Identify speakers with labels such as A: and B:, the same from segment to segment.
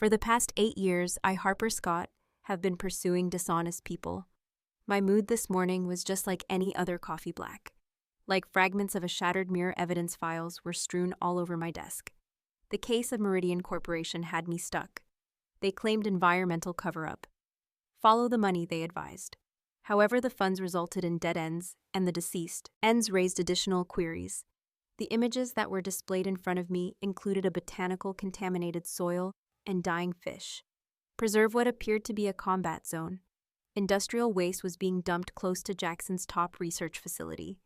A: For the past 8 years, I, Harper Scott, have been pursuing dishonest people. My mood this morning was just like any other coffee black. Like fragments of a shattered mirror, evidence files were strewn all over my desk. The case of Meridian Corporation had me stuck. They claimed environmental cover-up. Follow the money, they advised. However, the funds resulted in dead ends, and the deceased ends raised additional queries. The images that were displayed in front of me included a botanical contaminated soil and dying fish. Preserve what appeared to be a combat zone. Industrial waste was being dumped close to Jackson's top research facility.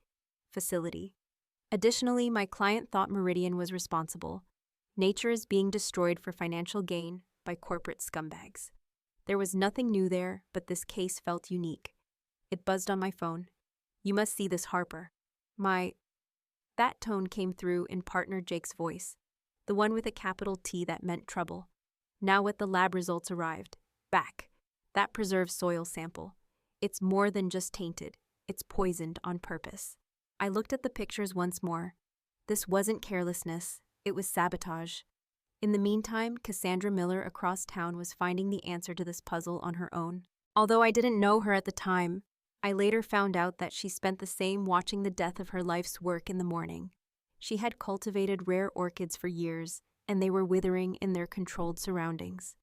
A: Additionally, my client thought Meridian was responsible. Nature is being destroyed for financial gain by corporate scumbags. There was nothing new there, but this case felt unique. It buzzed on my phone. You must see this, Harper. That tone came through in partner Jake's voice, the one with a capital T that meant trouble. Now with the lab results arrived. Back. That preserved soil sample. It's more than just tainted. It's poisoned on purpose. I looked at the pictures once more. This wasn't carelessness. It was sabotage. In the meantime, Cassandra Miller across town was finding the answer to this puzzle on her own. Although I didn't know her at the time, I later found out that she spent the same watching the death of her life's work in the morning. She had cultivated rare orchids for years, and they were withering in their controlled surroundings.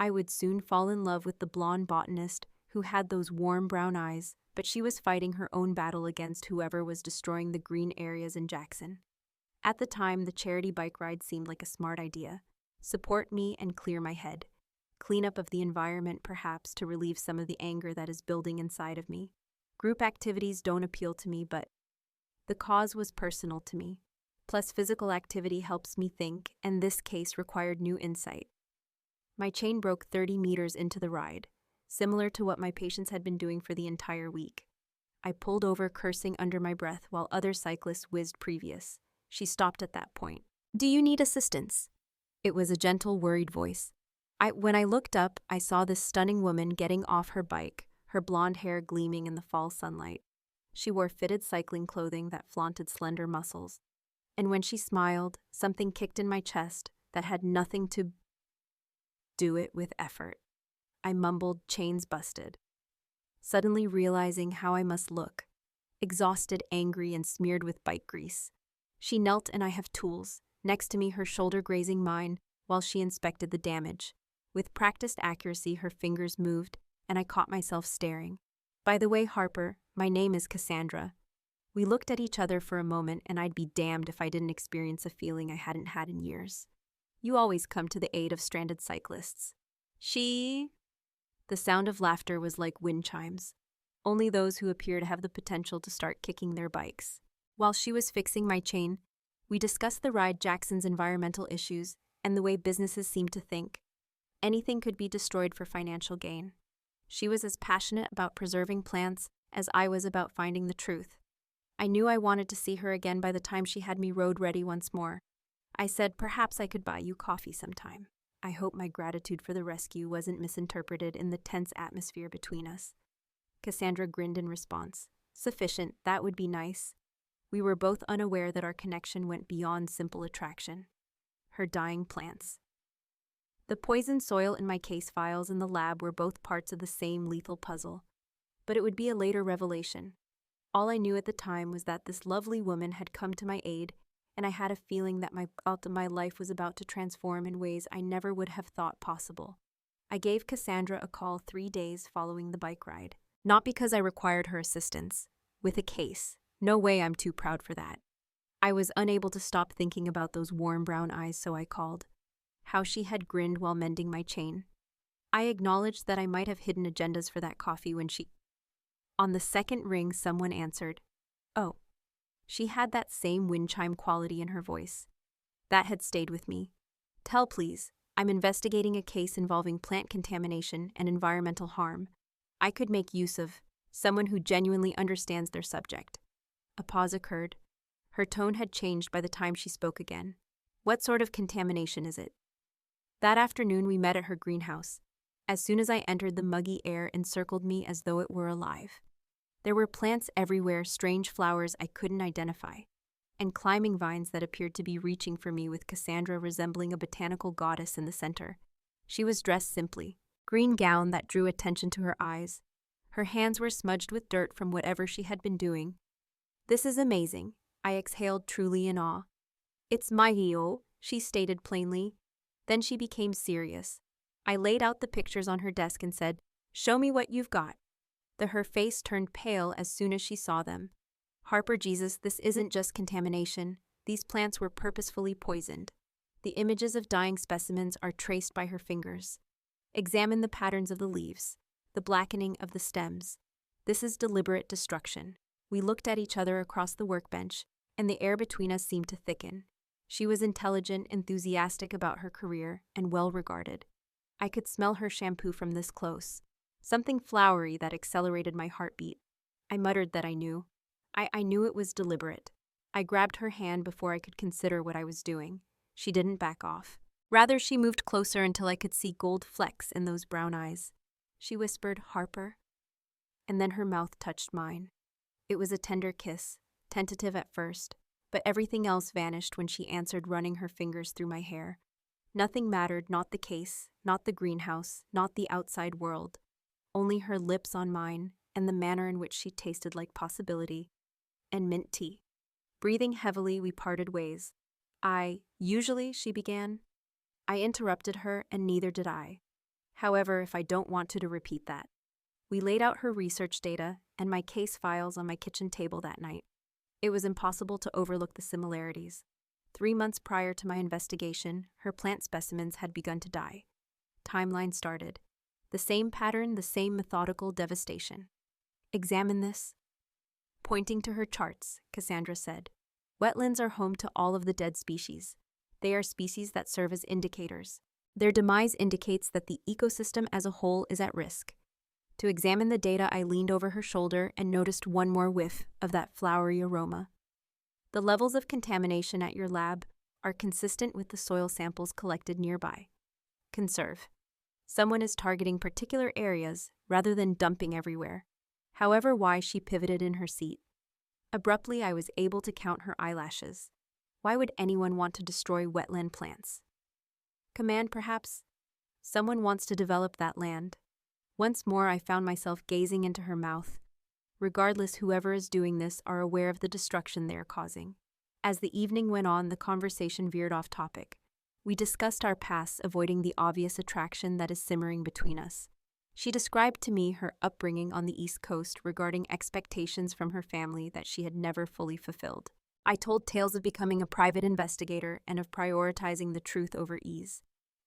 A: I would soon fall in love with the blonde botanist who had those warm brown eyes, but she was fighting her own battle against whoever was destroying the green areas in Jackson. At the time, the charity bike ride seemed like a smart idea. Support me and clear my head. Cleanup of the environment, perhaps, to relieve some of the anger that is building inside of me. Group activities don't appeal to me, but the cause was personal to me. Plus, physical activity helps me think, and this case required new insight. My chain broke 30 meters into the ride, similar to what my patients had been doing for the entire week. I pulled over, cursing under my breath, while other cyclists whizzed previous. She stopped at that point. Do you need assistance? It was a gentle, worried voice. When I looked up, I saw this stunning woman getting off her bike, her blonde hair gleaming in the fall sunlight. She wore fitted cycling clothing that flaunted slender muscles. And when she smiled, something kicked in my chest that had nothing to do it with effort. I mumbled, chains busted. Suddenly realizing how I must look. Exhausted, angry, and smeared with bike grease. She knelt, and I have tools. Next to me, her shoulder grazing mine, while she inspected the damage. With practiced accuracy, her fingers moved, and I caught myself staring. By the way, Harper, my name is Cassandra. We looked at each other for a moment, and I'd be damned if I didn't experience a feeling I hadn't had in years. You always come to the aid of stranded cyclists. The sound of laughter was like wind chimes. Only those who appear to have the potential to start kicking their bikes. While she was fixing my chain, we discussed the ride, Jackson's environmental issues, and the way businesses seem to think. Anything could be destroyed for financial gain. She was as passionate about preserving plants as I was about finding the truth. I knew I wanted to see her again by the time she had me road ready once more. I said, perhaps I could buy you coffee sometime. I hope my gratitude for the rescue wasn't misinterpreted in the tense atmosphere between us. Cassandra grinned in response. Sufficient, that would be nice. We were both unaware that our connection went beyond simple attraction. Her dying plants. The poisoned soil in my case files and the lab were both parts of the same lethal puzzle. But it would be a later revelation. All I knew at the time was that this lovely woman had come to my aid, and I had a feeling that my life was about to transform in ways I never would have thought possible. I gave Cassandra a call 3 days following the bike ride. Not because I required her assistance. With a case. No way, I'm too proud for that. I was unable to stop thinking about those warm brown eyes, so I called. How she had grinned while mending my chain. I acknowledged that I might have hidden agendas for that coffee when On the second ring, someone answered. Oh. She had that same wind chime quality in her voice. That had stayed with me. Tell, please. I'm investigating a case involving plant contamination and environmental harm. I could make use of someone who genuinely understands their subject. A pause occurred. Her tone had changed by the time she spoke again. What sort of contamination is it? That afternoon we met at her greenhouse. As soon as I entered, the muggy air encircled me as though it were alive. There were plants everywhere, strange flowers I couldn't identify, and climbing vines that appeared to be reaching for me, with Cassandra resembling a botanical goddess in the center. She was dressed simply, green gown that drew attention to her eyes. Her hands were smudged with dirt from whatever she had been doing. "This is amazing," I exhaled, truly in awe. "It's my Hailou," she stated plainly. Then she became serious. I laid out the pictures on her desk and said, "Show me what you've got." Her face turned pale as soon as she saw them. "Harper, Jesus, this isn't just contamination. These plants were purposefully poisoned. The images of dying specimens are traced by her fingers. Examine the patterns of the leaves, the blackening of the stems. This is deliberate destruction." We looked at each other across the workbench, and the air between us seemed to thicken. She was intelligent, enthusiastic about her career, and well-regarded. I could smell her shampoo from this close, something flowery that accelerated my heartbeat. I muttered that I knew. I knew it was deliberate. I grabbed her hand before I could consider what I was doing. She didn't back off. Rather, she moved closer until I could see gold flecks in those brown eyes. She whispered, "Harper," and then her mouth touched mine. It was a tender kiss, tentative at first, but everything else vanished when she answered, running her fingers through my hair. Nothing mattered, not the case, not the greenhouse, not the outside world. Only her lips on mine, and the manner in which she tasted like possibility and mint tea. Breathing heavily, we parted ways. Usually, she began. I interrupted her, and neither did I. However, if I don't want to repeat that. We laid out her research data and my case files on my kitchen table that night. It was impossible to overlook the similarities. 3 months prior to my investigation, her plant specimens had begun to die. Timeline started. The same pattern, the same methodical devastation. "Examine this." Pointing to her charts, Cassandra said, "Wetlands are home to all of the dead species. They are species that serve as indicators. Their demise indicates that the ecosystem as a whole is at risk." To examine the data, I leaned over her shoulder and noticed one more whiff of that flowery aroma. "The levels of contamination at your lab are consistent with the soil samples collected nearby. Conserve. Someone is targeting particular areas rather than dumping everywhere." However, why she pivoted in her seat. Abruptly, I was able to count her eyelashes. Why would anyone want to destroy wetland plants? Command, perhaps? Someone wants to develop that land. Once more, I found myself gazing into her mouth. Regardless, whoever is doing this are aware of the destruction they are causing. As the evening went on, the conversation veered off topic. We discussed our pasts, avoiding the obvious attraction that is simmering between us. She described to me her upbringing on the East Coast regarding expectations from her family that she had never fully fulfilled. I told tales of becoming a private investigator and of prioritizing the truth over ease.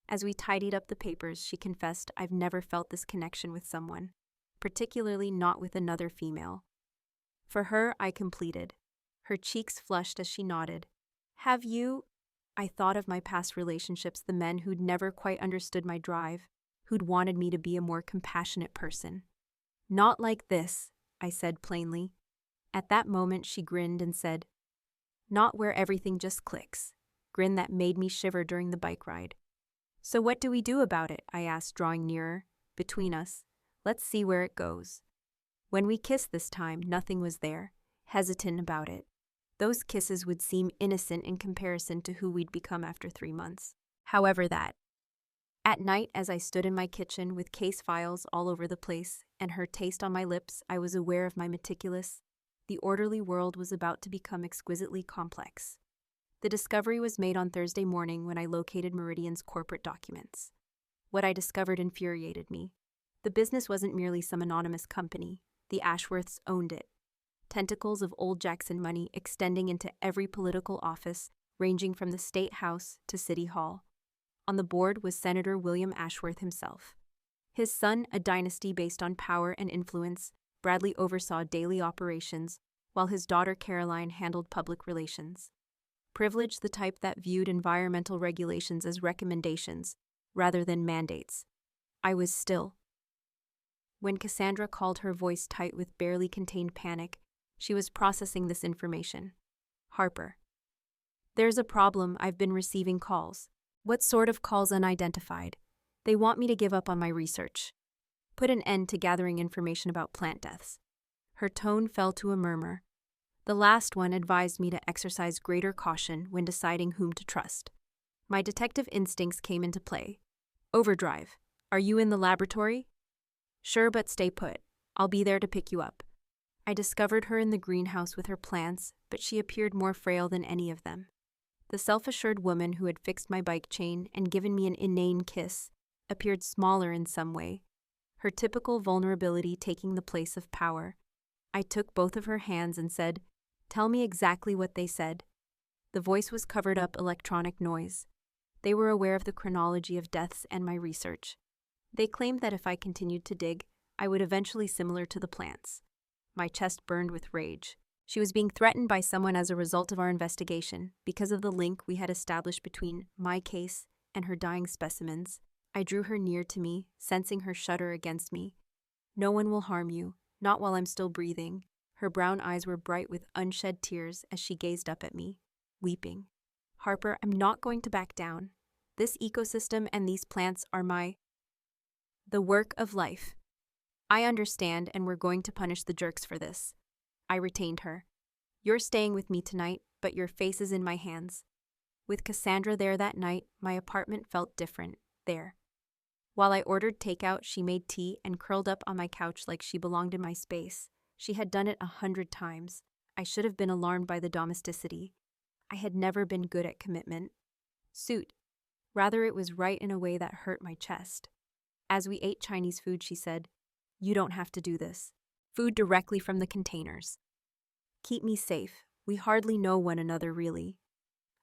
A: As we tidied up the papers, she confessed, "I've never felt this connection with someone, particularly not with another female." For her, I completed. Her cheeks flushed as she nodded. "Have you?" I thought of my past relationships, the men who'd never quite understood my drive, who'd wanted me to be a more compassionate person. "Not like this," I said plainly. At that moment, she grinned and said, "Not where everything just clicks," grin that made me shiver during the bike ride. "So what do we do about it?" I asked, drawing nearer. "Between us. Let's see where it goes." When we kissed this time, nothing was there, hesitant about it. Those kisses would seem innocent in comparison to who we'd become after 3 months. However, that. At night, as I stood in my kitchen with case files all over the place and her taste on my lips, I was aware of my meticulous, the orderly world was about to become exquisitely complex. The discovery was made on Thursday morning when I located Meridian's corporate documents. What I discovered infuriated me. The business wasn't merely some anonymous company. The Ashworths owned it. Tentacles of old Jackson money extending into every political office, ranging from the State House to City Hall. On the board was Senator William Ashworth himself. His son, a dynasty based on power and influence, Bradley oversaw daily operations, while his daughter Caroline handled public relations. Privilege, the type that viewed environmental regulations as recommendations rather than mandates. I was still. When Cassandra called, her voice tight with barely contained panic, she was processing this information. "Harper. There's a problem. I've been receiving calls." "What sort of calls?" "Unidentified. They want me to give up on my research. Put an end to gathering information about plant deaths." Her tone fell to a murmur. "The last one advised me to exercise greater caution when deciding whom to trust." My detective instincts came into play. Overdrive. Are you in the laboratory? Sure, but stay put. I'll be there to pick you up. I discovered her in the greenhouse with her plants, but she appeared more frail than any of them. The self-assured woman who had fixed my bike chain and given me an inane kiss appeared smaller in some way, her typical vulnerability taking the place of power. I took both of her hands and said, "Tell me exactly what they said." The voice was covered up electronic noise. They were aware of the chronology of deaths and my research. They claimed that if I continued to dig, I would eventually similar to the plants. My chest burned with rage. She was being threatened by someone as a result of our investigation because of the link we had established between my case and her dying specimens. I drew her near to me, sensing her shudder against me. "No one will harm you, not while I'm still breathing." Her brown eyes were bright with unshed tears as she gazed up at me, weeping. "Harper, I'm not going to back down. This ecosystem and these plants are the work of life. I understand, and we're going to punish the jerks for this." I retained her. "You're staying with me tonight, but your face is in my hands." With Cassandra there that night, my apartment felt different, there. While I ordered takeout, she made tea and curled up on my couch like she belonged in my space. She had done it 100 times. I should have been alarmed by the domesticity. I had never been good at commitment. Rather, it was right in a way that hurt my chest. As we ate Chinese food, she said, "You don't have to do this. Food directly from the containers. Keep me safe. We hardly know one another, really."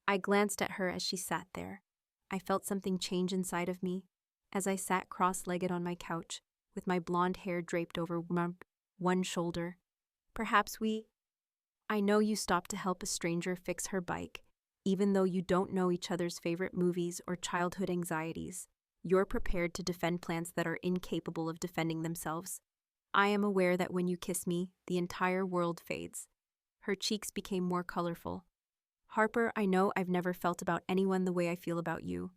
A: I glanced at her as she sat there. I felt something change inside of me as I sat cross-legged on my couch with my blonde hair draped over one shoulder. I know you stopped to help a stranger fix her bike, even though you don't know each other's favorite movies or childhood anxieties. You're prepared to defend plants that are incapable of defending themselves. I am aware that when you kiss me, the entire world fades. Her cheeks became more colorful. "Harper, I know I've never felt about anyone the way I feel about you."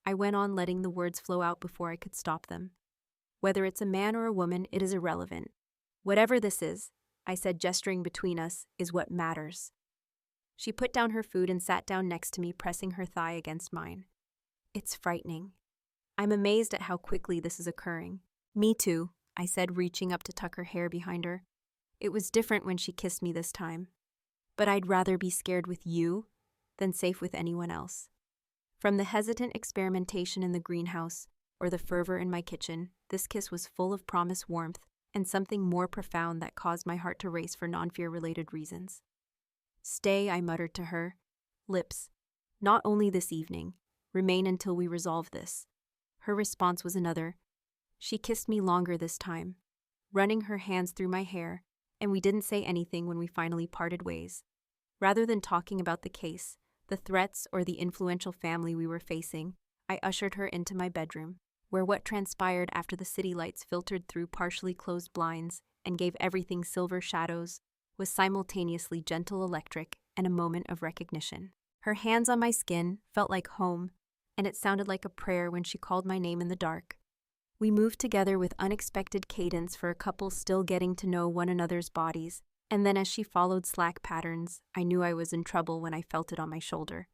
A: I went on, letting the words flow out before I could stop them. "Whether it's a man or a woman, it is irrelevant. Whatever this is," I said, gesturing between us, "is what matters." She put down her food and sat down next to me, pressing her thigh against mine. "It's frightening. I'm amazed at how quickly this is occurring." "Me too," I said, reaching up to tuck her hair behind her. "It was different when she kissed me this time. But I'd rather be scared with you than safe with anyone else." From the hesitant experimentation in the greenhouse or the fervor in my kitchen, this kiss was full of promised warmth and something more profound that caused my heart to race for non-fear-related reasons. "Stay," I muttered to her. Lips. "Not only this evening. Remain until we resolve this." Her response was another. She kissed me longer this time, running her hands through my hair, and we didn't say anything when we finally parted ways. Rather than talking about the case, the threats, or the influential family we were facing, I ushered her into my bedroom, where what transpired after the city lights filtered through partially closed blinds and gave everything silver shadows was simultaneously gentle electric and a moment of recognition. Her hands on my skin felt like home, and it sounded like a prayer when she called my name in the dark. We moved together with unexpected cadence for a couple still getting to know one another's bodies, and then as she followed slack patterns, I knew I was in trouble when I felt it on my shoulder.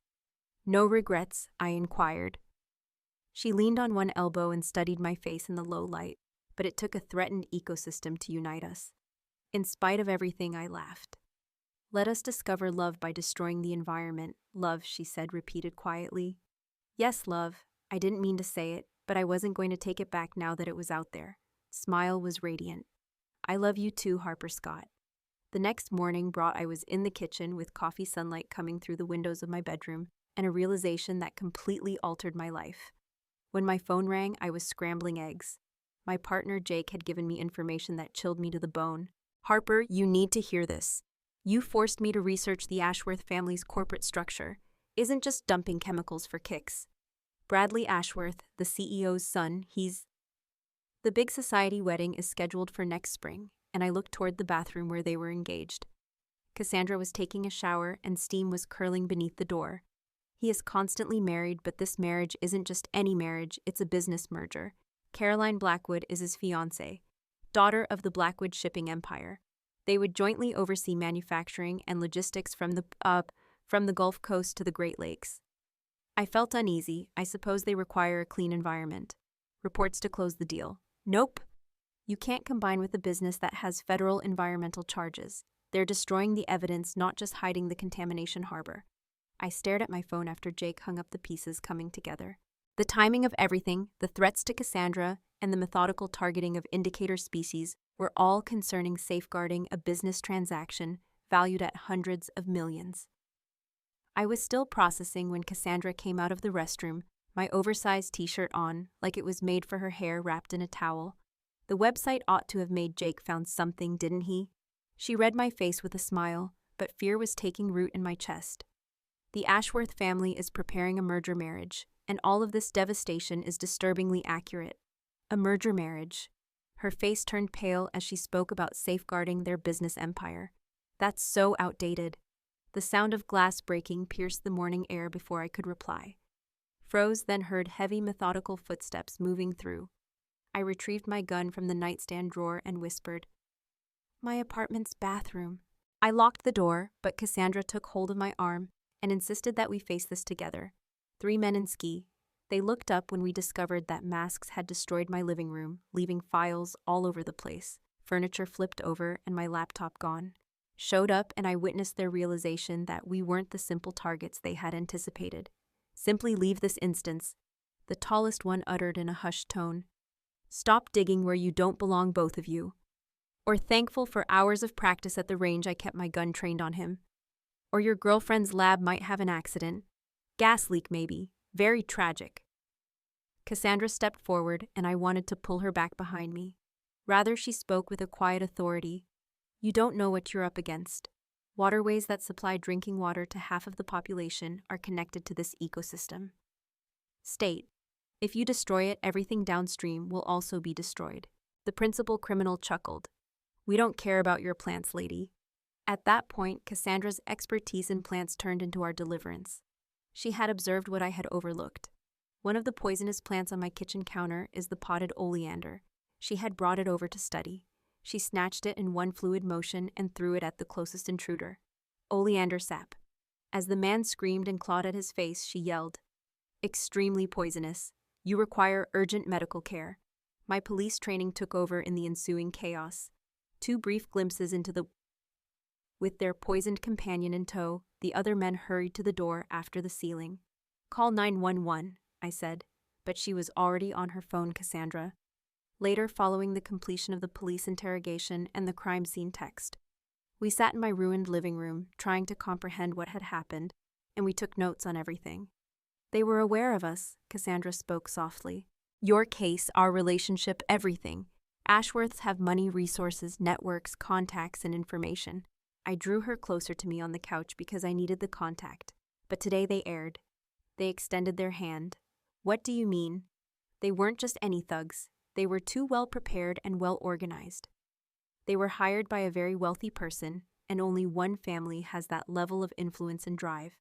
A: "No regrets?" I inquired. She leaned on one elbow and studied my face in the low light, but it took a threatened ecosystem to unite us. In spite of everything, I laughed. "Let us discover love by destroying the environment." "Love," she said, repeated quietly. "Yes, love. I didn't mean to say it, but I wasn't going to take it back now that it was out there." Smile was radiant. "I love you too, Harper Scott." The next morning brought I was in the kitchen with coffee sunlight coming through the windows of my bedroom and a realization that completely altered my life. When my phone rang, I was scrambling eggs. My partner Jake had given me information that chilled me to the bone. "Harper, you need to hear this. You forced me to research the Ashworth family's corporate structure. Isn't just dumping chemicals for kicks. Bradley Ashworth, the CEO's son, The big society wedding is scheduled for next spring, and I looked toward the bathroom where they were engaged. Cassandra was taking a shower and steam was curling beneath the door. He is constantly married, but this marriage isn't just any marriage, it's a business merger. Caroline Blackwood is his fiancée, daughter of the Blackwood shipping empire. They would jointly oversee manufacturing and logistics from the Gulf Coast to the Great Lakes. I felt uneasy. I suppose they require a clean environment. Reports to close the deal. Nope. You can't combine with a business that has federal environmental charges. They're destroying the evidence, not just hiding the contamination harbor. I stared at my phone after Jake hung up the pieces coming together. The timing of everything, the threats to Cassandra, and the methodical targeting of indicator species were all concerning safeguarding a business transaction valued at hundreds of millions. I was still processing when Cassandra came out of the restroom, my oversized t-shirt on, like it was made for her hair wrapped in a towel. The website ought to have made Jake found something, didn't he? She read my face with a smile, but fear was taking root in my chest. The Ashworth family is preparing a merger marriage, and all of this devastation is disturbingly accurate. A merger marriage. Her face turned pale as she spoke about safeguarding their business empire. That's so outdated. The sound of glass breaking pierced the morning air before I could reply. Froze, then heard heavy, methodical footsteps moving through. I retrieved my gun from the nightstand drawer and whispered, "My apartment's bathroom." I locked the door, but Cassandra took hold of my arm and insisted that we face this together. 3 men in ski. They looked up when we discovered that masks had destroyed my living room, leaving files all over the place, furniture flipped over, and my laptop gone. Showed up, and I witnessed their realization that we weren't the simple targets they had anticipated. "Simply leave this instance," the tallest one uttered in a hushed tone. "Stop digging where you don't belong, both of you. Or thankful for hours of practice at the range I kept my gun trained on him. Or your girlfriend's lab might have an accident. Gas leak, maybe. Very tragic." Cassandra stepped forward, and I wanted to pull her back behind me. Rather, she spoke with a quiet authority. "You don't know what you're up against. Waterways that supply drinking water to half of the population are connected to this ecosystem. State, if you destroy it, everything downstream will also be destroyed." The principal criminal chuckled. "We don't care about your plants, lady." At that point, Cassandra's expertise in plants turned into our deliverance. She had observed what I had overlooked. One of the poisonous plants on my kitchen counter is the potted oleander. She had brought it over to study. She snatched it in one fluid motion and threw it at the closest intruder. "Oleander sap." As the man screamed and clawed at his face, she yelled, "Extremely poisonous. You require urgent medical care." My police training took over in the ensuing chaos. 2 brief glimpses into the... With their poisoned companion in tow, the other men hurried to the door after the ceiling. "Call 911, I said, but she was already on her phone, Cassandra. Later, following the completion of the police interrogation and the crime scene text, we sat in my ruined living room, trying to comprehend what had happened, and we took notes on everything. "They were aware of us," Cassandra spoke softly. "Your case, our relationship, everything. Ashworths have money, resources, networks, contacts, and information." I drew her closer to me on the couch because I needed the contact. But today they erred. They extended their hand. "What do you mean?" They weren't just any thugs. They were too well prepared and well organized. They were hired by a very wealthy person, and only one family has that level of influence and drive.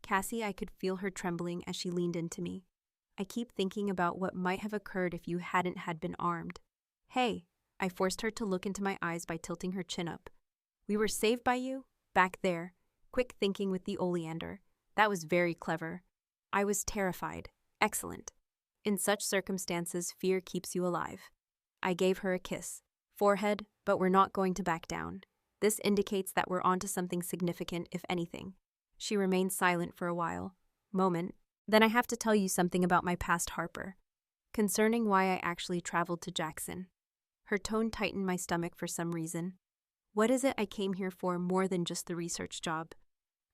A: Cassie, I could feel her trembling as she leaned into me. "I keep thinking about what might have occurred if you hadn't had been armed." "Hey," I forced her to look into my eyes by tilting her chin up. "We were saved by you? Back there. Quick thinking with the oleander. That was very clever." I was terrified. Excellent. In such circumstances, fear keeps you alive. I gave her a kiss. "Forehead, but we're not going to back down. This indicates that we're onto something significant, if anything." She remained silent for a while. Moment. "Then I have to tell you something about my past, Harper. Concerning why I actually traveled to Jackson." Her tone tightened my stomach for some reason. "What is it I came here for more than just the research job?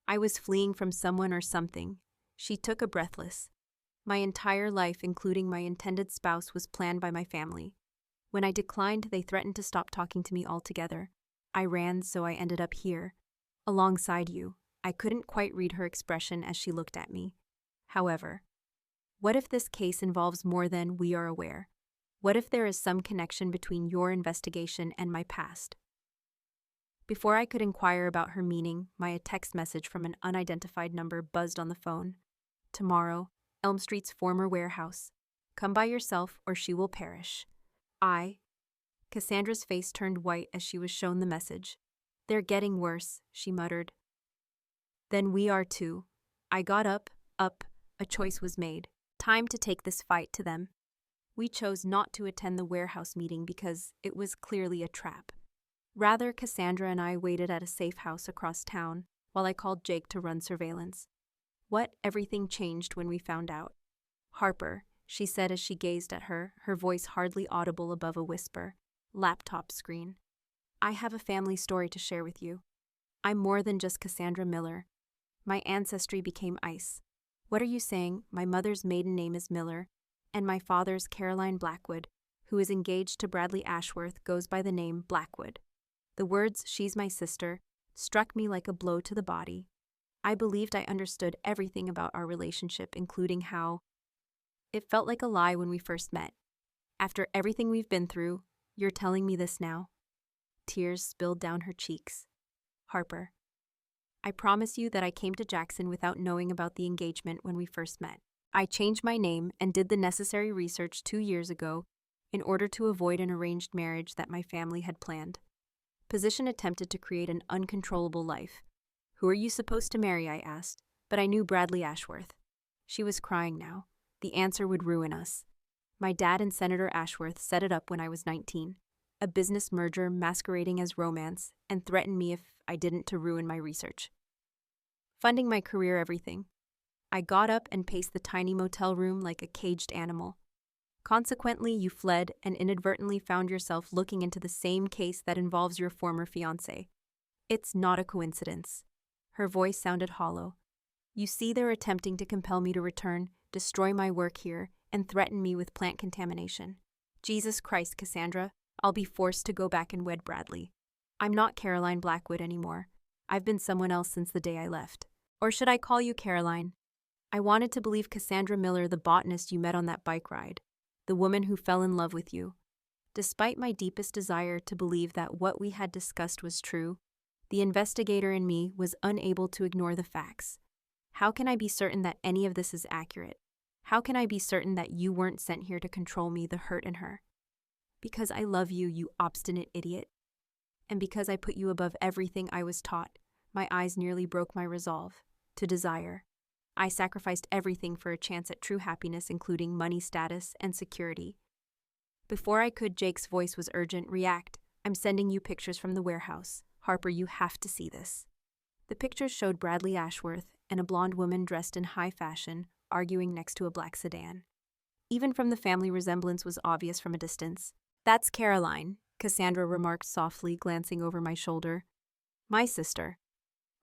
A: I was fleeing from someone or something." She took a breathless. "My entire life, including my intended spouse, was planned by my family. When I declined, they threatened to stop talking to me altogether. I ran, so I ended up here, alongside you." I couldn't quite read her expression as she looked at me. "However, what if this case involves more than we are aware? What if there is some connection between your investigation and my past?" Before I could inquire about her meaning, my text message from an unidentified number buzzed on the phone. "Tomorrow, Elm Street's former warehouse. Come by yourself or she will perish." Cassandra's face turned white as she was shown the message. "They're getting worse," she muttered. "Then we are too." I got up, a choice was made. Time to take this fight to them. We chose not to attend the warehouse meeting because it was clearly a trap. Rather, Cassandra and I waited at a safe house across town while I called Jake to run surveillance. Everything changed when we found out. Harper, she said as she gazed at her voice hardly audible above a whisper. Laptop screen. I have a family story to share with you. I'm more than just Cassandra Miller. My ancestry became ice. What are you saying? My mother's maiden name is Miller, and my father's Caroline Blackwood, who is engaged to Bradley Ashworth, goes by the name Blackwood. The words, "she's my sister," struck me like a blow to the body. I believed I understood everything about our relationship, including how it felt like a lie when we first met. After everything we've been through, you're telling me this now? Tears spilled down her cheeks. Harper, I promise you that I came to Jackson without knowing about the engagement when we first met. I changed my name and did the necessary research 2 years ago in order to avoid an arranged marriage that my family had planned. Position attempted to create an uncontrollable life. Who are you supposed to marry? I asked, but I knew Bradley Ashworth. She was crying now. The answer would ruin us. My dad and Senator Ashworth set it up when I was 19, a business merger masquerading as romance, and threatened me if I didn't to ruin my research. Funding my career, everything. I got up and paced the tiny motel room like a caged animal. Consequently, you fled and inadvertently found yourself looking into the same case that involves your former fiancé. It's not a coincidence. Her voice sounded hollow. You see, they're attempting to compel me to return, destroy my work here, and threaten me with plant contamination. Jesus Christ, Cassandra, I'll be forced to go back and wed Bradley. I'm not Caroline Blackwood anymore. I've been someone else since the day I left. Or should I call you Caroline? I wanted to believe Cassandra Miller, the botanist you met on that bike ride, the woman who fell in love with you. Despite my deepest desire to believe that what we had discussed was true, the investigator in me was unable to ignore the facts. How can I be certain that any of this is accurate? How can I be certain that you weren't sent here to control me, the hurt in her? Because I love you, you obstinate idiot. And because I put you above everything I was taught, my eyes nearly broke my resolve to desire. I sacrificed everything for a chance at true happiness, including money, status, and security. Before I could, Jake's voice was urgent. React. I'm sending you pictures from the warehouse. Harper, you have to see this. The pictures showed Bradley Ashworth and a blonde woman dressed in high fashion, arguing next to a black sedan. Even from the family, resemblance was obvious from a distance. That's Caroline, Cassandra remarked softly, glancing over my shoulder. My sister.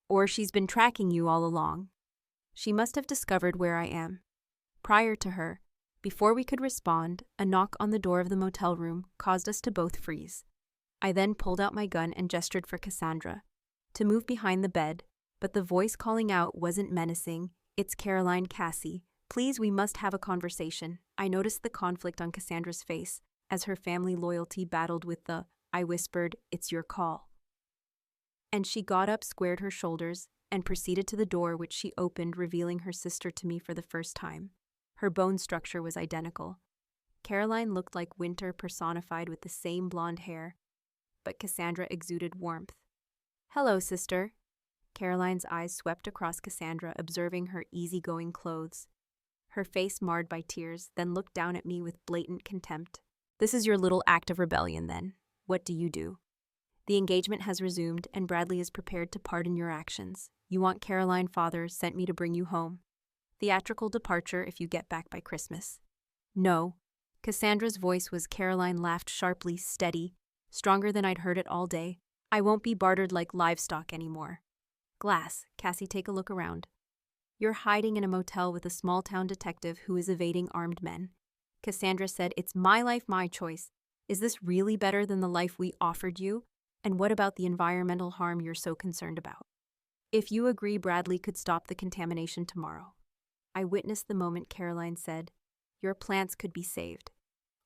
A: Or she's been tracking you all along. She must have discovered where I am. Prior to her, before we could respond, a knock on the door of the motel room caused us to both freeze. I then pulled out my gun and gestured for Cassandra to move behind the bed, but the voice calling out wasn't menacing. It's Caroline, Cassie. Please, we must have a conversation. I noticed the conflict on Cassandra's face as her family loyalty battled with the, I whispered, it's your call. And she got up, squared her shoulders, and proceeded to the door, which she opened, revealing her sister to me for the first time. Her bone structure was identical. Caroline looked like winter personified with the same blonde hair, but Cassandra exuded warmth. Hello, sister. Caroline's eyes swept across Cassandra, observing her easygoing clothes. Her face marred by tears, then looked down at me with blatant contempt. This is your little act of rebellion, then. What do you do? The engagement has resumed, and Bradley is prepared to pardon your actions. You want Caroline? Father sent me to bring you home. Theatrical departure if you get back by Christmas. No. Cassandra's voice was Caroline laughed sharply, steady, stronger than I'd heard it all day. I won't be bartered like livestock anymore. Glass, Cassie, take a look around. You're hiding in a motel with a small-town detective who is evading armed men. Cassandra said, it's my life, my choice. Is this really better than the life we offered you? And what about the environmental harm you're so concerned about? If you agree, Bradley could stop the contamination tomorrow. I witnessed the moment Caroline said, your plants could be saved.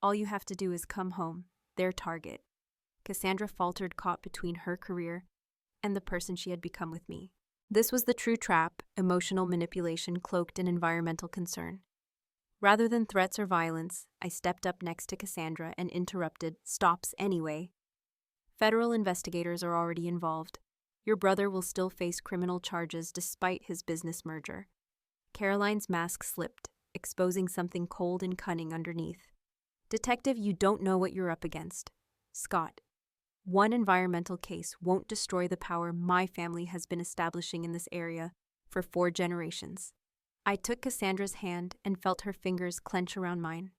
A: All you have to do is come home, their target. Cassandra faltered, caught between her career and the person she had become with me. This was the true trap, emotional manipulation cloaked in environmental concern. Rather than threats or violence, I stepped up next to Cassandra and interrupted, stops anyway. Federal investigators are already involved. Your brother will still face criminal charges despite his business merger. Caroline's mask slipped, exposing something cold and cunning underneath. Detective, you don't know what you're up against. Scott, one environmental case won't destroy the power my family has been establishing in this area for 4 generations. I took Cassandra's hand and felt her fingers clench around mine.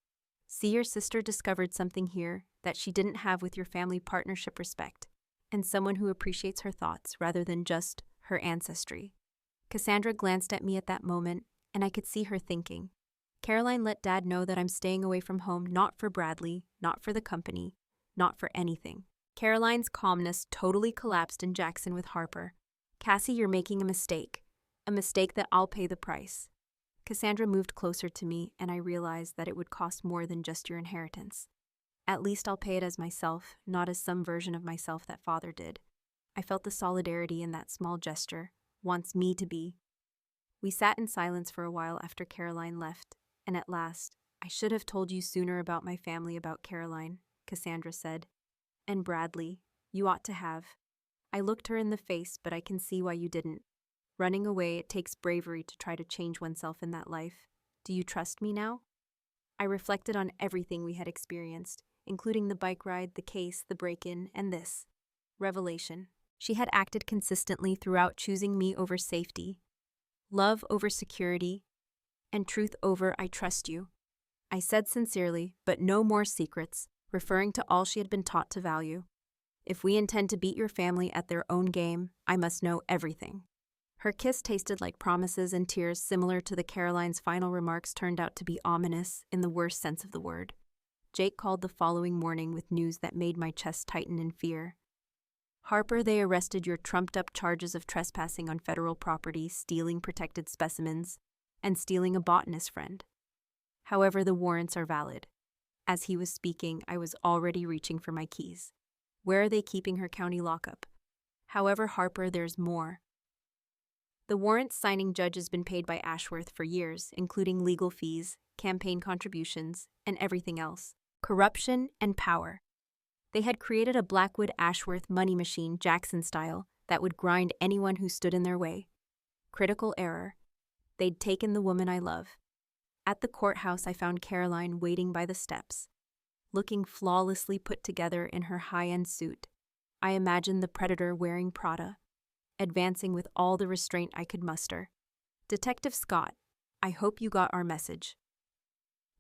A: See, your sister discovered something here that she didn't have with your family partnership respect, and someone who appreciates her thoughts rather than just her ancestry. Cassandra glanced at me at that moment, and I could see her thinking. Caroline let Dad know that I'm staying away from home not for Bradley, not for the company, not for anything. Caroline's calmness totally collapsed in Jackson with Harper. Cassie, you're making a mistake that I'll pay the price. Cassandra moved closer to me, and I realized that it would cost more than just your inheritance. At least I'll pay it as myself, not as some version of myself that Father did. I felt the solidarity in that small gesture, wants me to be. We sat in silence for a while after Caroline left, and at last, I should have told you sooner about my family, about Caroline, Cassandra said. And Bradley, you ought to have. I looked her in the face, but I can see why you didn't. Running away, it takes bravery to try to change oneself in that life. Do you trust me now? I reflected on everything we had experienced, including the bike ride, the case, the break-in, and this revelation. She had acted consistently throughout, choosing me over safety, love over security, and truth over I trust you. I said sincerely, but no more secrets, referring to all she had been taught to value. If we intend to beat your family at their own game, I must know everything. Her kiss tasted like promises, and tears similar to the Caroline's final remarks turned out to be ominous in the worst sense of the word. Jake called the following morning with news that made my chest tighten in fear. Harper, they arrested your trumped-up charges of trespassing on federal property, stealing protected specimens, and stealing a botanist friend. However, the warrants are valid. As he was speaking, I was already reaching for my keys. Where are they keeping her county lockup? However, Harper, there's more. The warrant signing judge has been paid by Ashworth for years, including legal fees, campaign contributions, and everything else. Corruption and power. They had created a Blackwood-Ashworth money machine, Jackson style, that would grind anyone who stood in their way. Critical error. They'd taken the woman I love. At the courthouse, I found Caroline waiting by the steps, looking flawlessly put together in her high-end suit. I imagined the predator wearing Prada, advancing with all the restraint I could muster. Detective Scott, I hope you got our message.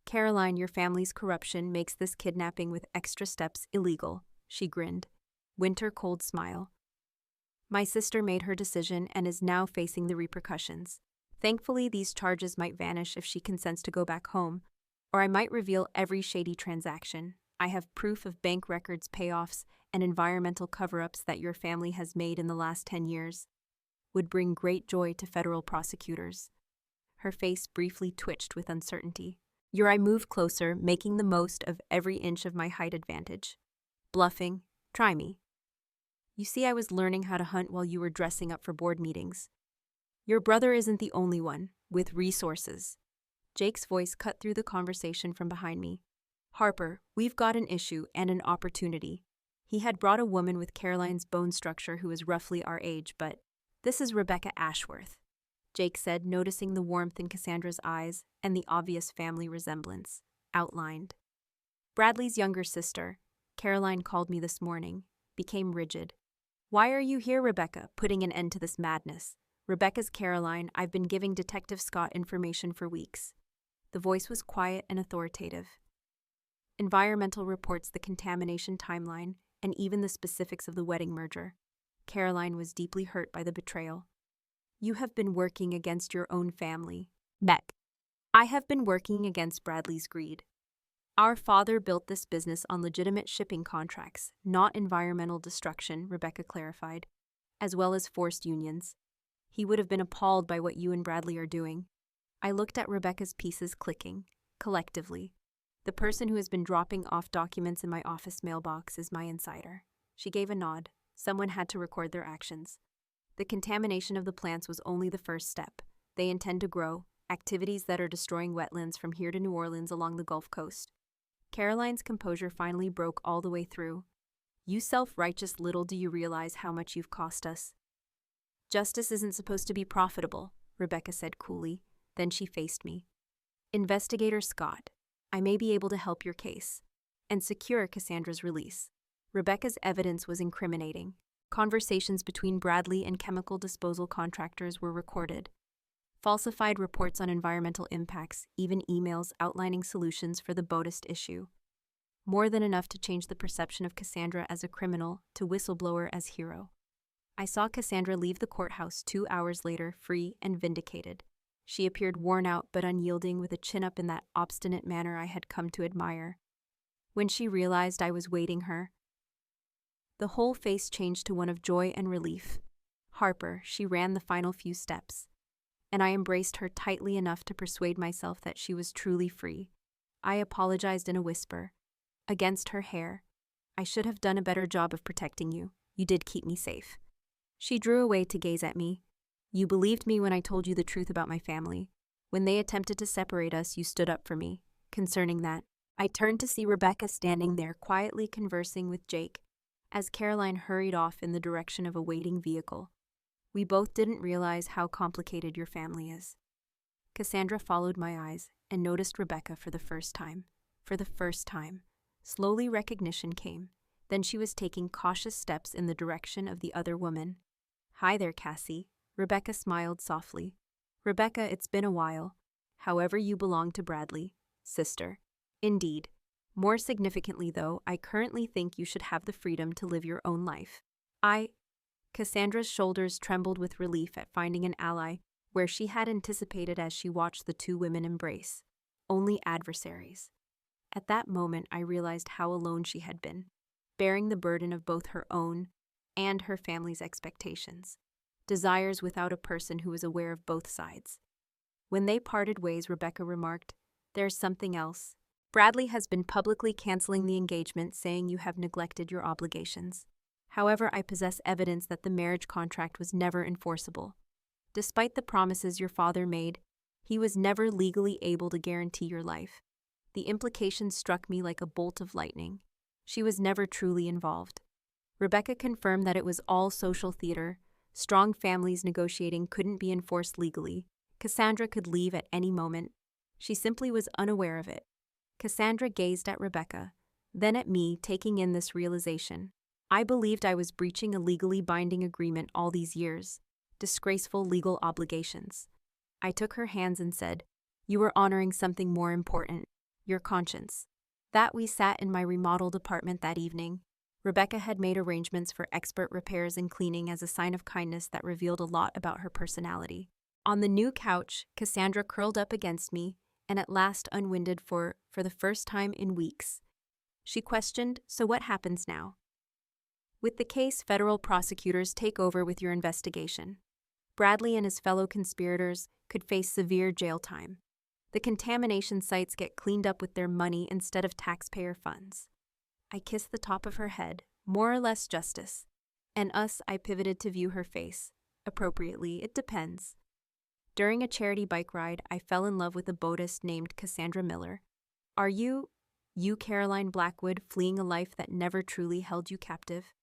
A: Caroline, your family's corruption makes this kidnapping with extra steps illegal, she grinned. Winter cold smile. My sister made her decision and is now facing the repercussions. Thankfully, these charges might vanish if she consents to go back home, or I might reveal every shady transaction. I have proof of bank records, payoffs, and environmental cover-ups that your family has made in the last 10 years. Would bring great joy to federal prosecutors. Her face briefly twitched with uncertainty. I moved closer, making the most of every inch of my height advantage. Bluffing, try me. You see, I was learning how to hunt while you were dressing up for board meetings. Your brother isn't the only one, with resources. Jake's voice cut through the conversation from behind me. Harper, we've got an issue and an opportunity. He had brought a woman with Caroline's bone structure who is roughly our age, but this is Rebecca Ashworth, Jake said, noticing the warmth in Cassandra's eyes and the obvious family resemblance. Outlined. Bradley's younger sister, Caroline called me this morning, became rigid. Why are you here, Rebecca, putting an end to this madness? Rebecca's Caroline, I've been giving Detective Scott information for weeks. The voice was quiet and authoritative. Environmental reports, the contamination timeline, and even the specifics of the wedding merger. Caroline was deeply hurt by the betrayal. You have been working against your own family. Beck. I have been working against Bradley's greed. Our father built this business on legitimate shipping contracts, not environmental destruction, Rebecca clarified, as well as forced unions. He would have been appalled by what you and Bradley are doing. I looked at Rebecca's pieces clicking, collectively. The person who has been dropping off documents in my office mailbox is my insider. She gave a nod. Someone had to record their actions. The contamination of the plants was only the first step. They intend to grow, activities that are destroying wetlands from here to New Orleans along the Gulf Coast. Caroline's composure finally broke all the way through. You self-righteous, little do you realize how much you've cost us. Justice isn't supposed to be profitable, Rebecca said coolly. Then she faced me. Investigator Scott, I may be able to help your case and secure Cassandra's release. Rebecca's evidence was incriminating. Conversations between Bradley and chemical disposal contractors were recorded. Falsified reports on environmental impacts, even emails outlining solutions for the Bodist issue. More than enough to change the perception of Cassandra as a criminal to whistleblower as hero. I saw Cassandra leave the courthouse 2 hours later, free and vindicated. She appeared worn out but unyielding, with a chin up in that obstinate manner I had come to admire. When she realized I was waiting her, the whole face changed to one of joy and relief. Harper, she ran the final few steps, and I embraced her tightly enough to persuade myself that she was truly free. I apologized in a whisper. Against her hair. I should have done a better job of protecting you. You did keep me safe. She drew away to gaze at me. You believed me when I told you the truth about my family. When they attempted to separate us, you stood up for me. Concerning that, I turned to see Rebecca standing there quietly conversing with Jake, as Caroline hurried off in the direction of a waiting vehicle. We both didn't realize how complicated your family is. Cassandra followed my eyes and noticed Rebecca for the first time. For the first time. Slowly recognition came. Then she was taking cautious steps in the direction of the other woman. Hi there, Cassie. Rebecca smiled softly. Rebecca, it's been a while. However, you belong to Bradley, sister. Indeed. More significantly, though, I currently think you should have the freedom to live your own life. Cassandra's shoulders trembled with relief at finding an ally where she had anticipated as she watched the two women embrace. Only adversaries. At that moment, I realized how alone she had been, bearing the burden of both her own and her family's expectations, desires without a person who was aware of both sides. When they parted ways, Rebecca remarked, "There's something else. Bradley has been publicly canceling the engagement, saying you have neglected your obligations. However, I possess evidence that the marriage contract was never enforceable. Despite the promises your father made, he was never legally able to guarantee your life. The implications struck me like a bolt of lightning. She was never truly involved." Rebecca confirmed that it was all social theater. Strong families negotiating couldn't be enforced legally. Cassandra could leave at any moment. She simply was unaware of it. Cassandra gazed at Rebecca, then at me, taking in this realization. I believed I was breaching a legally binding agreement all these years. Disgraceful legal obligations. I took her hands and said, "You were honoring something more important. Your conscience." That we sat in my remodeled apartment that evening. Rebecca had made arrangements for expert repairs and cleaning as a sign of kindness that revealed a lot about her personality. On the new couch, Cassandra curled up against me, and at last unwinded for the first time in weeks. She questioned, "So what happens now?" "With the case, federal prosecutors take over with your investigation. Bradley and his fellow conspirators could face severe jail time. The contamination sites get cleaned up with their money instead of taxpayer funds." I kissed the top of her head, more or less justice. And us, I pivoted to view her face. Appropriately, it depends. During a charity bike ride, I fell in love with a Bodist named Cassandra Miller. Are you Caroline Blackwood, fleeing a life that never truly held you captive?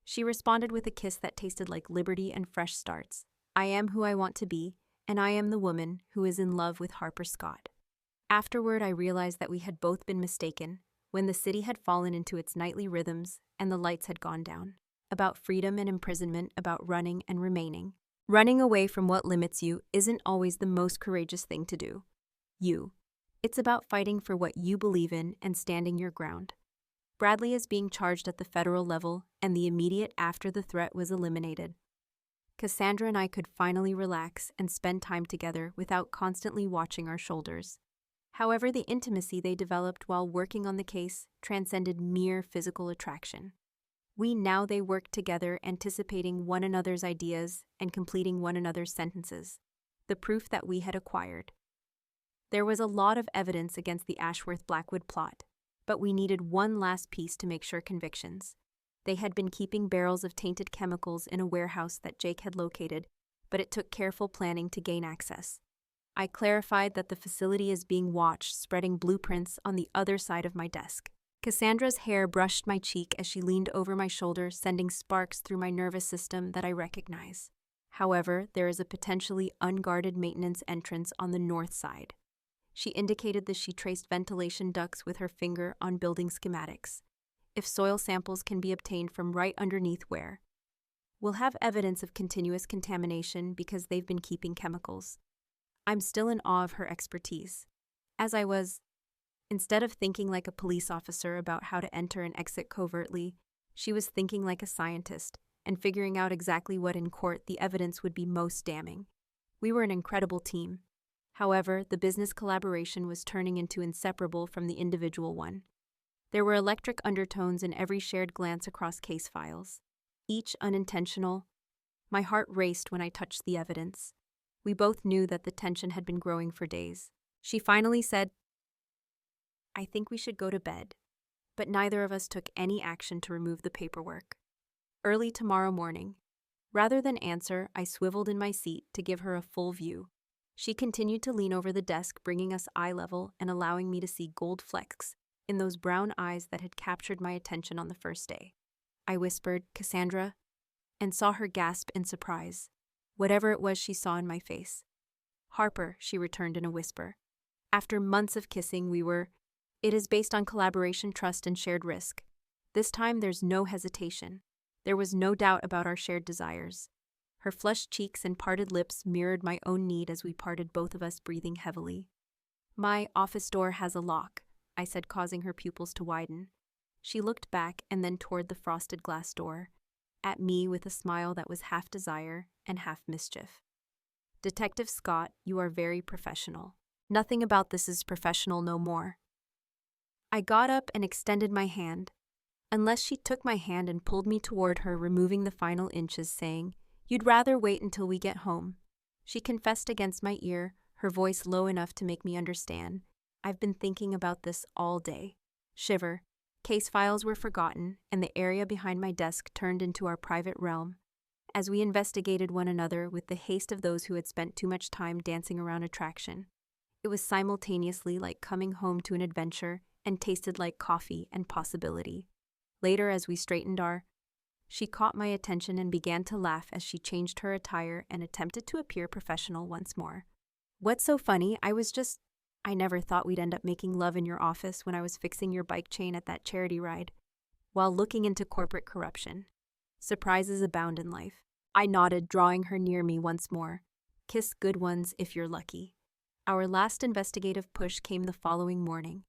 A: She responded with a kiss that tasted like liberty and fresh starts. I am who I want to be, and I am the woman who is in love with Harper Scott. Afterward, I realized that we had both been mistaken, when the city had fallen into its nightly rhythms and the lights had gone down. About freedom and imprisonment, about running and remaining. Running away from what limits you isn't always the most courageous thing to do. It's about fighting for what you believe in and standing your ground. Bradley is being charged at the federal level, and the immediate after the threat was eliminated. Cassandra and I could finally relax and spend time together without constantly watching our shoulders. However, the intimacy they developed while working on the case transcended mere physical attraction. They worked together, anticipating one another's ideas and completing one another's sentences, the proof that we had acquired. There was a lot of evidence against the Ashworth-Blackwood plot, but we needed one last piece to make sure convictions. They had been keeping barrels of tainted chemicals in a warehouse that Jake had located, but it took careful planning to gain access. I clarified that the facility is being watched, spreading blueprints on the other side of my desk. Cassandra's hair brushed my cheek as she leaned over my shoulder, sending sparks through my nervous system that I recognize. However, there is a potentially unguarded maintenance entrance on the north side. She indicated that she traced ventilation ducts with her finger on building schematics. If soil samples can be obtained from right underneath where, we'll have evidence of continuous contamination because they've been keeping chemicals. I'm still in awe of her expertise. As I was, instead of thinking like a police officer about how to enter and exit covertly, she was thinking like a scientist and figuring out exactly what in court the evidence would be most damning. We were an incredible team. However, the business collaboration was turning into inseparable from the individual one. There were electric undertones in every shared glance across case files, each unintentional. My heart raced when I touched the evidence. We both knew that the tension had been growing for days. She finally said, "I think we should go to bed," but neither of us took any action to remove the paperwork. Early tomorrow morning, rather than answer, I swiveled in my seat to give her a full view. She continued to lean over the desk, bringing us eye level and allowing me to see gold flecks in those brown eyes that had captured my attention on the first day. I whispered, "Cassandra," and saw her gasp in surprise, whatever it was she saw in my face. "Harper," she returned in a whisper. "After months of kissing, it is based on collaboration, trust, and shared risk. This time there's no hesitation. There was no doubt about our shared desires." Her flushed cheeks and parted lips mirrored my own need as we parted, both of us breathing heavily. "My office door has a lock," I said, causing her pupils to widen. She looked back and then toward the frosted glass door, at me with a smile that was half desire and half mischief. "Detective Scott, you are very professional. Nothing about this is professional no more." I got up and extended my hand, unless she took my hand and pulled me toward her, removing the final inches, saying, "You'd rather wait until we get home." She confessed against my ear, her voice low enough to make me understand. "I've been thinking about this all day." Shiver. Case files were forgotten, and the area behind my desk turned into our private realm, as we investigated one another with the haste of those who had spent too much time dancing around attraction. It was simultaneously like coming home to an adventure and tasted like coffee and possibility. Later, as we straightened she caught my attention and began to laugh as she changed her attire and attempted to appear professional once more. "What's so funny? I never thought we'd end up making love in your office when I was fixing your bike chain at that charity ride, while looking into corporate corruption. Surprises abound in life." I nodded, drawing her near me once more. "Kiss good ones if you're lucky." Our last investigative push came the following morning.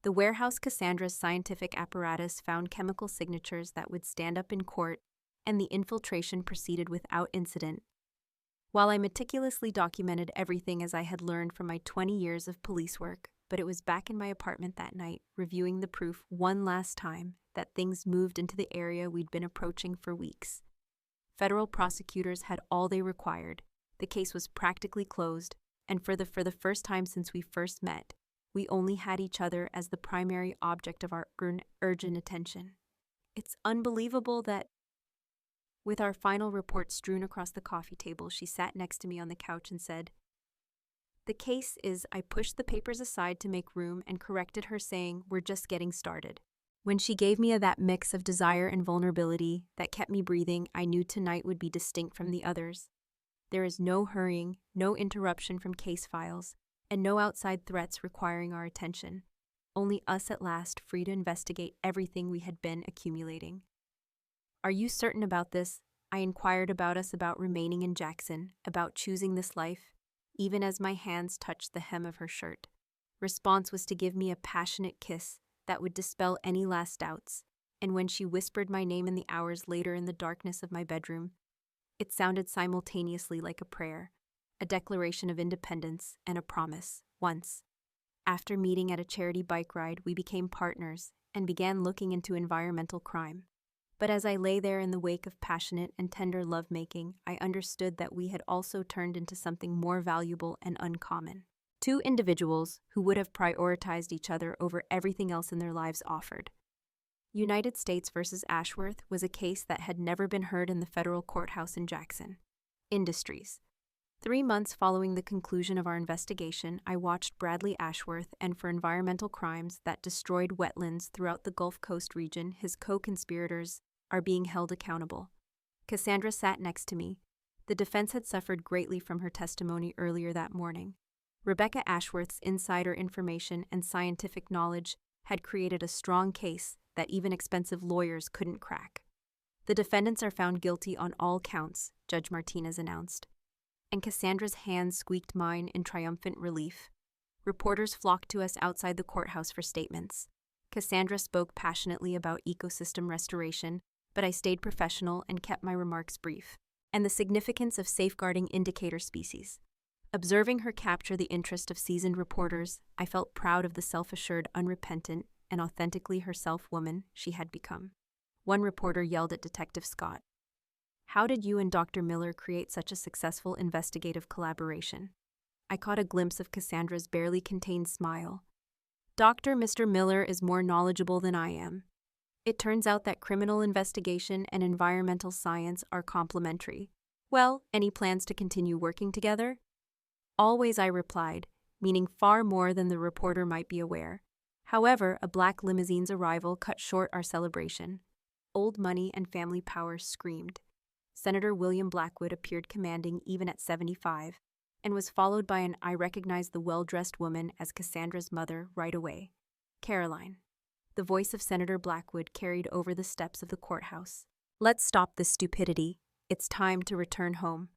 A: The warehouse Cassandra's scientific apparatus found chemical signatures that would stand up in court, and the infiltration proceeded without incident. While I meticulously documented everything as I had learned from my 20 years of police work, but it was back in my apartment that night, reviewing the proof one last time, that things moved into the area we'd been approaching for weeks. Federal prosecutors had all they required. The case was practically closed, and for the first time since we first met, we only had each other as the primary object of our urgent attention. It's unbelievable that, with our final report strewn across the coffee table, she sat next to me on the couch and said, "The case is," I pushed the papers aside to make room and corrected her, saying, "We're just getting started." When she gave me that mix of desire and vulnerability that kept me breathing, I knew tonight would be distinct from the others. There is no hurrying, no interruption from case files, and no outside threats requiring our attention. Only us at last, free to investigate everything we had been accumulating. "Are you certain about this?" I inquired about remaining in Jackson, about choosing this life, even as my hands touched the hem of her shirt. Response was to give me a passionate kiss that would dispel any last doubts, and when she whispered my name in the hours later in the darkness of my bedroom, it sounded simultaneously like a prayer, a declaration of independence, and a promise. Once, after meeting at a charity bike ride, we became partners and began looking into environmental crime. But as I lay there in the wake of passionate and tender lovemaking, I understood that we had also turned into something more valuable and uncommon. Two individuals who would have prioritized each other over everything else in their lives offered. United States versus Ashworth was a case that had never been heard in the federal courthouse in Jackson. Industries. 3 months following the conclusion of our investigation, I watched Bradley Ashworth, and for environmental crimes that destroyed wetlands throughout the Gulf Coast region, his co-conspirators are being held accountable. Cassandra sat next to me. The defense had suffered greatly from her testimony earlier that morning. Rebecca Ashworth's insider information and scientific knowledge had created a strong case that even expensive lawyers couldn't crack. The defendants are found guilty on all counts, Judge Martinez announced. And Cassandra's hands squeaked mine in triumphant relief. Reporters flocked to us outside the courthouse for statements. Cassandra spoke passionately about ecosystem restoration, but I stayed professional and kept my remarks brief. And the significance of safeguarding indicator species. Observing her capture the interest of seasoned reporters, I felt proud of the self-assured, unrepentant, and authentically herself woman she had become. One reporter yelled at Detective Scott, "How did you and Dr. Miller create such a successful investigative collaboration?" I caught a glimpse of Cassandra's barely contained smile. Mr. Miller is more knowledgeable than I am. It turns out that criminal investigation and environmental science are complementary. Well, any plans to continue working together? Always, I replied, meaning far more than the reporter might be aware. However, a black limousine's arrival cut short our celebration. Old money and family power screamed. Senator William Blackwood appeared commanding even at 75, and was followed by an I recognized the well-dressed woman as Cassandra's mother right away. Caroline. The voice of Senator Blackwood carried over the steps of the courthouse. Let's stop this stupidity. It's time to return home.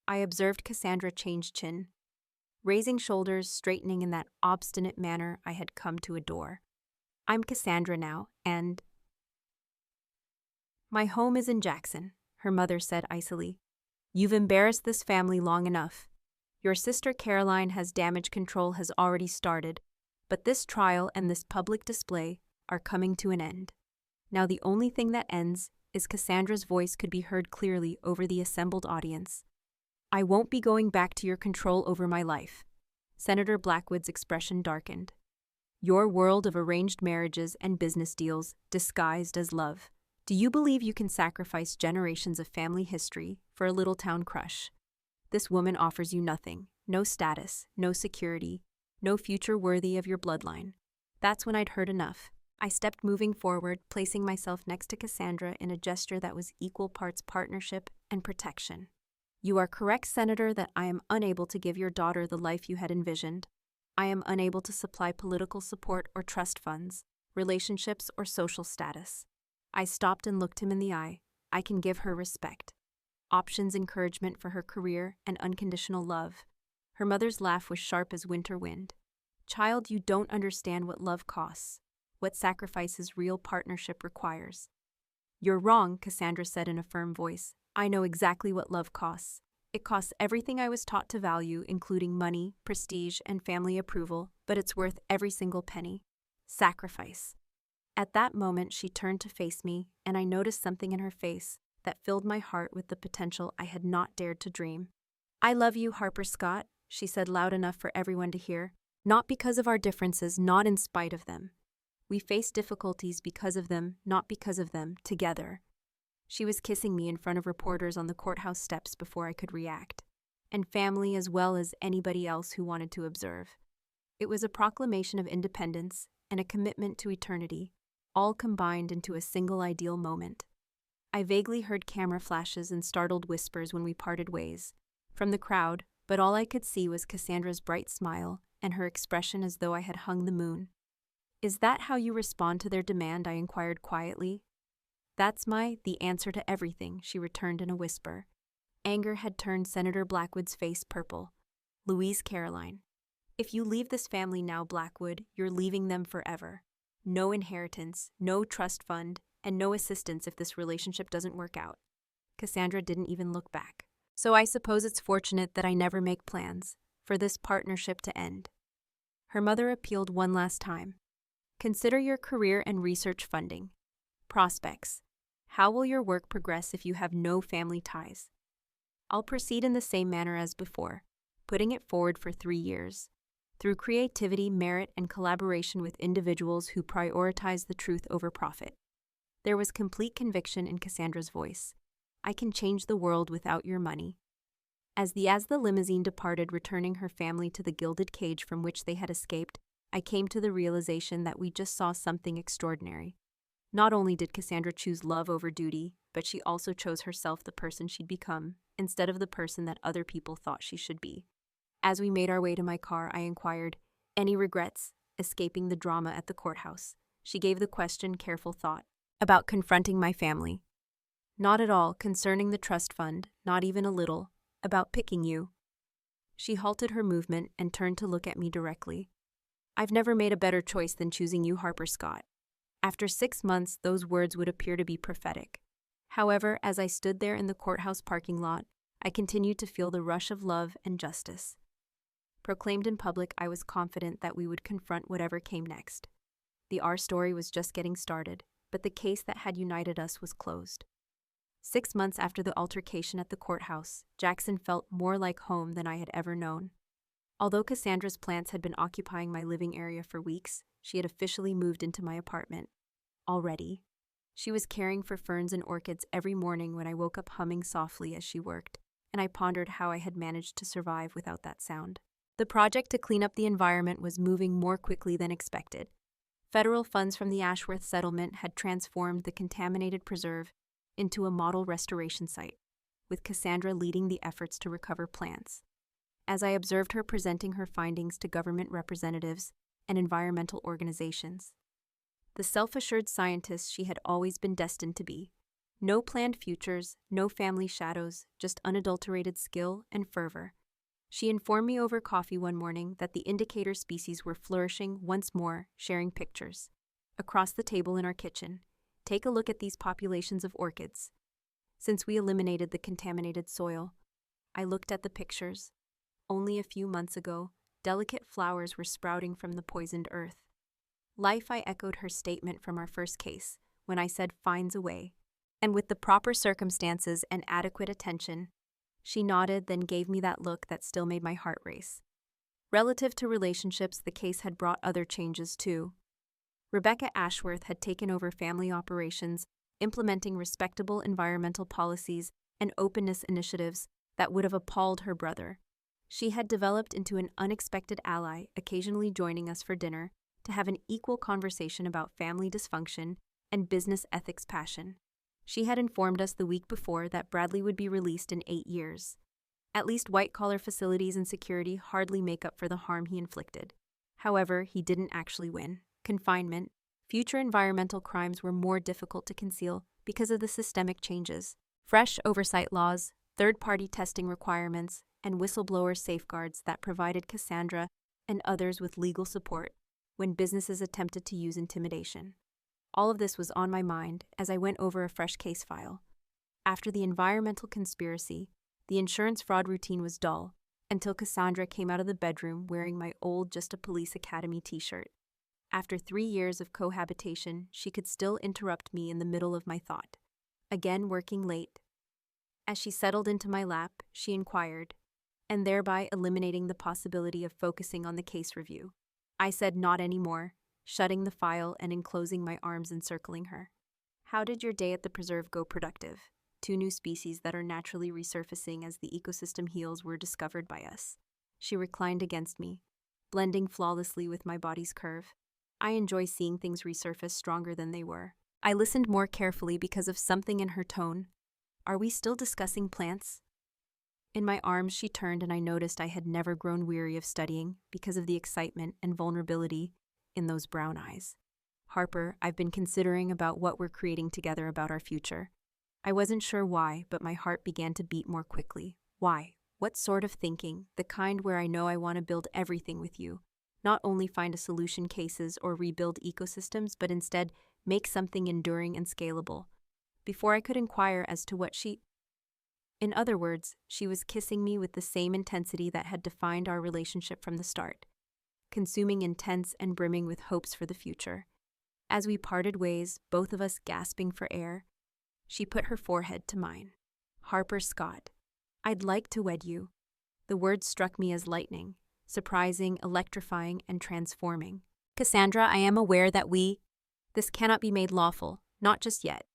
A: I observed Cassandra change chin, raising shoulders, straightening in that obstinate manner I had come to adore. I'm Cassandra now, and my home is in Jackson, her mother said icily. You've embarrassed this family long enough. Your sister Caroline has damage control has already started, but this trial and this public display are coming to an end. Now the only thing that ends is Cassandra's voice could be heard clearly over the assembled audience. I won't be going back to your control over my life. Senator Blackwood's expression darkened. Your world of arranged marriages and business deals disguised as love. Do you believe you can sacrifice generations of family history for a little town crush? This woman offers you nothing, no status, no security, no future worthy of your bloodline. That's when I'd heard enough. I stepped moving forward, placing myself next to Cassandra in a gesture that was equal parts partnership and protection. You are correct, Senator, that I am unable to give your daughter the life you had envisioned. I am unable to supply political support or trust funds, relationships or social status. I stopped and looked him in the eye. I can give her respect. Options, encouragement for her career, and unconditional love. Her mother's laugh was sharp as winter wind. Child, you don't understand what love costs, what sacrifices real partnership requires. You're wrong, Cassandra said in a firm voice. I know exactly what love costs. It costs everything I was taught to value, including money, prestige, and family approval, but it's worth every single penny. Sacrifice. At that moment, she turned to face me, and I noticed something in her face that filled my heart with the potential I had not dared to dream. I love you, Harper Scott, she said loud enough for everyone to hear. Not because of our differences, not in spite of them. We face difficulties because of them, not because of them, together. She was kissing me in front of reporters on the courthouse steps before I could react, and family as well as anybody else who wanted to observe. It was a proclamation of independence and a commitment to eternity, all combined into a single ideal moment. I vaguely heard camera flashes and startled whispers when we parted ways from the crowd, but all I could see was Cassandra's bright smile and her expression as though I had hung the moon. Is that how you respond to their demand? I inquired quietly. That's the answer to everything, she returned in a whisper. Anger had turned Senator Blackwood's face purple. Louise Caroline. If you leave this family now, Blackwood, you're leaving them forever. No inheritance, no trust fund, and no assistance if this relationship doesn't work out. Cassandra didn't even look back. So I suppose it's fortunate that I never make plans for this partnership to end. Her mother appealed one last time. Consider your career and research funding. Prospects. How will your work progress if you have no family ties? I'll proceed in the same manner as before, putting it forward for 3 years, through creativity, merit, and collaboration with individuals who prioritize the truth over profit. There was complete conviction in Cassandra's voice. I can change the world without your money. As the limousine departed, returning her family to the gilded cage from which they had escaped, I came to the realization that we just saw something extraordinary. Not only did Cassandra choose love over duty, but she also chose herself, the person she'd become, instead of the person that other people thought she should be. As we made our way to my car, I inquired, "Any regrets?" Escaping the drama at the courthouse. She gave the question careful thought. "About confronting my family." "Not at all, concerning the trust fund, not even a little. About picking you." She halted her movement and turned to look at me directly. "I've never made a better choice than choosing you, Harper Scott." After 6 months, those words would appear to be prophetic. However, as I stood there in the courthouse parking lot, I continued to feel the rush of love and justice. Proclaimed in public, I was confident that we would confront whatever came next. Our story was just getting started, but the case that had united us was closed. 6 months after the altercation at the courthouse, Jackson felt more like home than I had ever known. Although Cassandra's plants had been occupying my living area for weeks, she had officially moved into my apartment. Already. She was caring for ferns and orchids every morning when I woke up, humming softly as she worked, and I pondered how I had managed to survive without that sound. The project to clean up the environment was moving more quickly than expected. Federal funds from the Ashworth settlement had transformed the contaminated preserve into a model restoration site, with Cassandra leading the efforts to recover plants. As I observed her presenting her findings to government representatives and environmental organizations, the self-assured scientist she had always been destined to be. No planned futures, no family shadows, just unadulterated skill and fervor. She informed me over coffee one morning that the indicator species were flourishing once more, sharing pictures. Across the table in our kitchen, "Take a look at these populations of orchids." Since we eliminated the contaminated soil, I looked at the pictures. Only a few months ago, delicate flowers were sprouting from the poisoned earth. Life, I echoed her statement from our first case, when I said finds a way. And with the proper circumstances and adequate attention, she nodded, then gave me that look that still made my heart race. Relative to relationships, the case had brought other changes too. Rebecca Ashworth had taken over family operations, implementing respectable environmental policies and openness initiatives that would have appalled her brother. She had developed into an unexpected ally, occasionally joining us for dinner to have an equal conversation about family dysfunction and business ethics passion. She had informed us the week before that Bradley would be released in 8 years. At least white-collar facilities and security hardly make up for the harm he inflicted. However, he didn't actually win. Confinement, future environmental crimes were more difficult to conceal because of the systemic changes. Fresh oversight laws, third-party testing requirements, and whistleblower safeguards that provided Cassandra and others with legal support when businesses attempted to use intimidation. All of this was on my mind as I went over a fresh case file. After the environmental conspiracy, the insurance fraud routine was dull until Cassandra came out of the bedroom wearing my old Just a Police Academy t-shirt. After 3 years of cohabitation, she could still interrupt me in the middle of my thought. Again working late. As she settled into my lap, she inquired, and thereby eliminating the possibility of focusing on the case review. I said not anymore, shutting the file and enclosing my arms encircling her. "How did your day at the preserve go?" "Productive. 2 new species that are naturally resurfacing as the ecosystem heals were discovered by us." She reclined against me, blending flawlessly with my body's curve. I enjoy seeing things resurface stronger than they were. I listened more carefully because of something in her tone. "Are we still discussing plants?" In my arms she turned, and I noticed I had never grown weary of studying because of the excitement and vulnerability in those brown eyes. "Harper, I've been considering about what we're creating together, about our future." I wasn't sure why, but my heart began to beat more quickly. Why? What sort of thinking? The kind where I know I want to build everything with you. Not only find a solution cases or rebuild ecosystems, but instead make something enduring and scalable. Before I could inquire as to what in other words, she was kissing me with the same intensity that had defined our relationship from the start. Consuming, intense, and brimming with hopes for the future. As we parted ways, both of us gasping for air, she put her forehead to mine. "Harper Scott, I'd like to wed you." The words struck me as lightning, surprising, electrifying, and transforming. "Cassandra, I am aware that this cannot be made lawful, not just yet.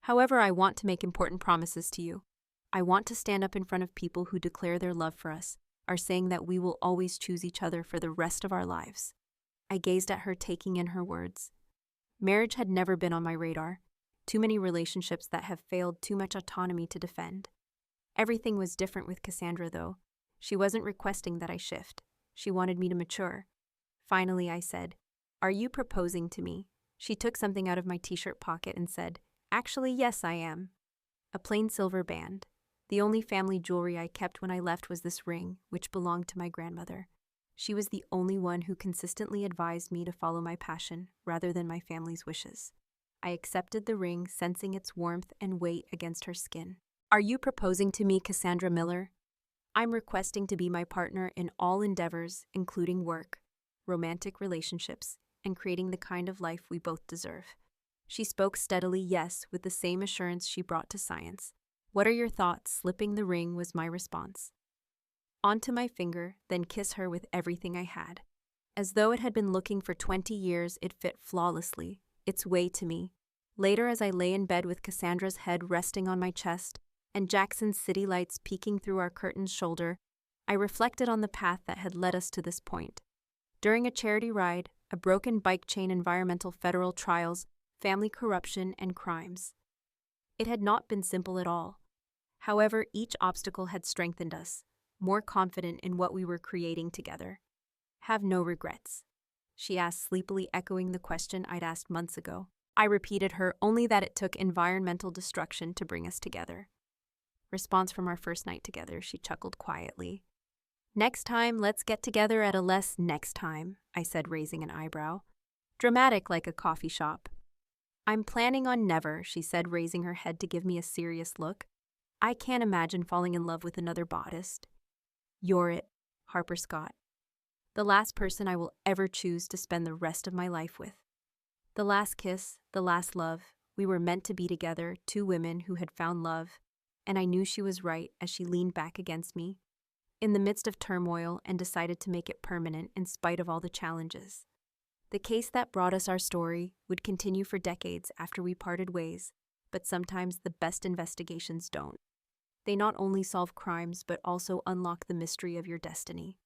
A: However, I want to make important promises to you. I want to stand up in front of people who declare their love for us, are saying that we will always choose each other for the rest of our lives." I gazed at her, taking in her words. Marriage had never been on my radar. Too many relationships that have failed, too much autonomy to defend. Everything was different with Cassandra, though. She wasn't requesting that I shift. She wanted me to mature. Finally, I said, "Are you proposing to me?" She took something out of my t-shirt pocket and said, "Actually, yes, I am." A plain silver band. The only family jewelry I kept when I left was this ring, which belonged to my grandmother. She was the only one who consistently advised me to follow my passion rather than my family's wishes. I accepted the ring, sensing its warmth and weight against her skin. "Are you proposing to me, Cassandra Miller?" "I'm requesting to be my partner in all endeavors, including work, romantic relationships, and creating the kind of life we both deserve." She spoke steadily, yes, with the same assurance she brought to science. "What are your thoughts?" Slipping the ring was my response. Onto my finger, then kiss her with everything I had. As though it had been looking for 20 years, it fit flawlessly, its way to me. Later, as I lay in bed with Cassandra's head resting on my chest and Jackson's city lights peeking through our curtain's shoulder, I reflected on the path that had led us to this point. During a charity ride, a broken bike chain, environmental federal trials, family corruption, and crimes. It had not been simple at all. However, each obstacle had strengthened us, more confident in what we were creating together. "Have no regrets?" she asked sleepily, echoing the question I'd asked months ago. I repeated her, only that it took environmental destruction to bring us together. Response from our first night together, she chuckled quietly. "Next time, let's get together at a less next time," I said, raising an eyebrow. Dramatic like a coffee shop. "I'm planning on never," she said, raising her head to give me a serious look. "I can't imagine falling in love with another bodist." "You're it, Harper Scott. The last person I will ever choose to spend the rest of my life with." The last kiss, the last love, we were meant to be together, two women who had found love, and I knew she was right as she leaned back against me, in the midst of turmoil, and decided to make it permanent in spite of all the challenges. The case that brought us our story would continue for decades after we parted ways, but sometimes the best investigations don't. They not only solve crimes, but also unlock the mystery of your destiny.